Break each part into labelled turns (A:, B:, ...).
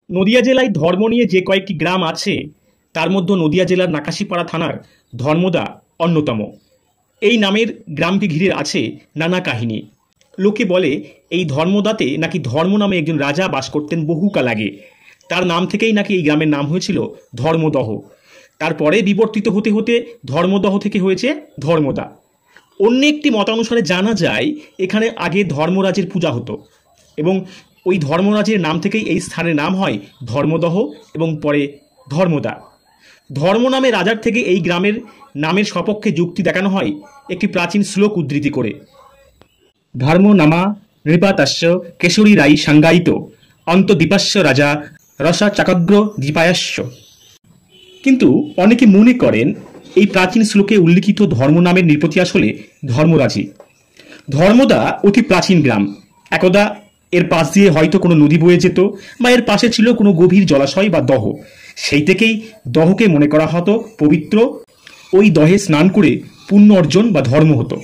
A: নদিয়া জেলায় ধর্ম নিয়ে যে কয়েকটি গ্রাম আছে তার মধ্যে নদিয়া জেলার নাকাশিপাড়া থানার ধর্মদা অন্যতম। এই নামের গ্রামকে ঘিরে আছে নানা কাহিনী। লোকে বলে এই ধর্মদাতে নাকি ধর্ম নামে একজন রাজা বাস করতেন বহুকাল আগে। তার নাম থেকেই নাকি এই গ্রামের নাম হয়েছিল ধর্মদহ। তারপরে বিবর্তিত হতে হতে ধর্মদহ থেকে হয়েছে ধর্মদা। অন্য একটি মতানুসারে জানা যায় এখানে আগে ধর্মরাজের পূজা হতো এবং ওই ধর্মরাজের নাম থেকেই এই স্থানের নাম হয় ধর্মদহ এবং পরে ধর্মদা। ধর্ম নামে রাজার থেকে এই গ্রামের নামের সপক্ষে যুক্তি দেখানো হয় একটি প্রাচীন শ্লোক উদ্ধৃতি করে, ধর্ম নামা নৃপাতাস্য কেশরী রাই সাঙ্গায়িত অন্তদ্বীপাস্য রাজা রসা চাকাগ্র দ্বীপায়াস্য। কিন্তু অনেকে মনে করেন এই প্রাচীন শ্লোকে উল্লিখিত ধর্ম নামের নৃপতি আসলে ধর্মরাজই। ধর্মদা অতি প্রাচীন গ্রাম। একদা এর পাশ দিয়ে হয়তো কোনো নদী বয়ে যেত বা এর পাশে ছিল কোনো গভীর জলাশয় বা দহ। সেই থেকেই দহকে মনে করা হতো পবিত্র। ওই দহে স্নান করে পুণ্য অর্জন বা ধর্ম হতো।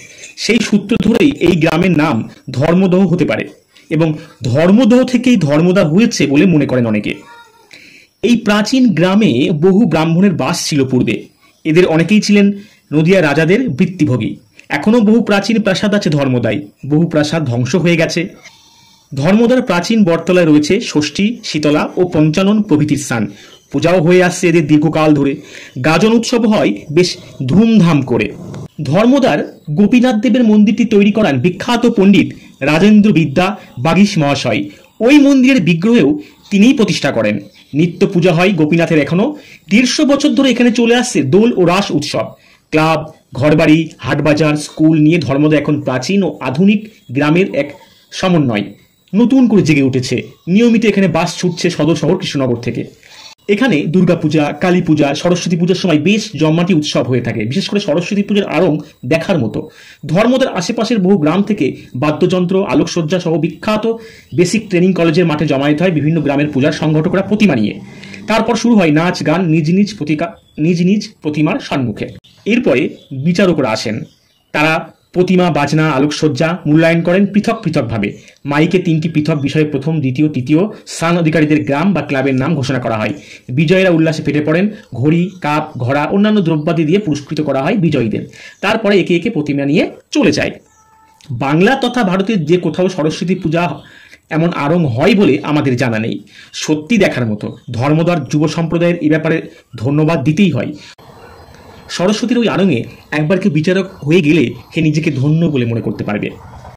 A: সেই সূত্র ধরেই এই গ্রামের নাম ধর্মদহ হতে পারে এবং ধর্মদহ থেকেই ধর্মদা হয়েছে বলে মনে করেন অনেকে। এই প্রাচীন গ্রামে বহু ব্রাহ্মণের বাস ছিল পূর্বে। এদের অনেকেই ছিলেন নদিয়া রাজাদের বৃত্তিভোগী। এখনও বহু প্রাচীন প্রাসাদ আছে ধর্মদায়। বহু প্রাসাদ ধ্বংস হয়ে গেছে। ধর্মদার প্রাচীন বটতলায় রয়েছে ষষ্ঠী, শীতলা ও পঞ্চানন প্রভৃতির স্থান। পূজাও হয়ে আসছে এদের দীর্ঘকাল ধরে। গাজন উৎসব হয় বেশ ধুমধাম করে। ধর্মদার গোপীনাথ দেবের মন্দিরটি তৈরি করান বিখ্যাত পণ্ডিত রাজেন্দ্র বিদ্যা বাগীশ মহাশয়। ওই মন্দিরের বিগ্রহেও তিনিই প্রতিষ্ঠা করেন। নিত্য পূজা হয় গোপীনাথের। এখনো 150 বছর ধরে এখানে চলে আসছে দোল ও রাস উৎসব। ক্লাব, ঘরবাড়ি, হাটবাজার, স্কুল নিয়ে ধর্মদা এখন প্রাচীন ও আধুনিক গ্রামের এক সমন্বয়। নতুন করে জেগে উঠেছে। নিয়মিত এখানে বাস ছুটছে সদর শহর কৃষ্ণনগর থেকে। এখানে দুর্গাপূজা, কালী পূজা, সরস্বতী পূজার সময় বেশ জমাটি উৎসব হয়ে থাকে। বিশেষ করে সরস্বতী পূজার আড়ং দেখার মতো। ধর্মদার আশেপাশের বহু গ্রাম থেকে বাদ্যযন্ত্র, আলোকসজ্জা সহ বিখ্যাত বেসিক ট্রেনিং কলেজের মাঠে জমায়েত হয় বিভিন্ন গ্রামের পূজার সংগঠকরা প্রতিমা নিয়ে। তারপর শুরু হয় নাচ গান নিজ নিজ প্রতিমার সম্মুখে। এরপরে বিচারকরা আসেন। তারা প্রতিমা, বাজনা, আলোকসজ্জা মূল্যায়ন করেন পৃথক পৃথকভাবে। মাইকে 3টি পৃথক বিষয়ে প্রথম, দ্বিতীয়, তৃতীয় স্থান অধিকারীদের গ্রাম বা ক্লাবের নাম ঘোষণা করা হয়। বিজয়ীরা উল্লাসে ফেটে পড়েন। ঘড়ি, কাপ, ঘোড়া, অন্যান্য দ্রব্যাদি দিয়ে পুরস্কৃত করা হয় বিজয়ীদের। তারপরে একে একে প্রতিমা নিয়ে চলে যায়। বাংলা তথা ভারতের যে কোথাও সরস্বতী পূজা এমন আড়ং হয় বলে আমাদের জানা নেই। সত্যি দেখার মতো। ধর্মদার যুব সম্প্রদায়ের এ ব্যাপারে ধন্যবাদ দিতেই হয়। সরস্বতীর ওই আড়ংয়ে একবার কেউ বিচারক হয়ে গেলে সে নিজেকে ধন্য বলে মনে করতে পারবে।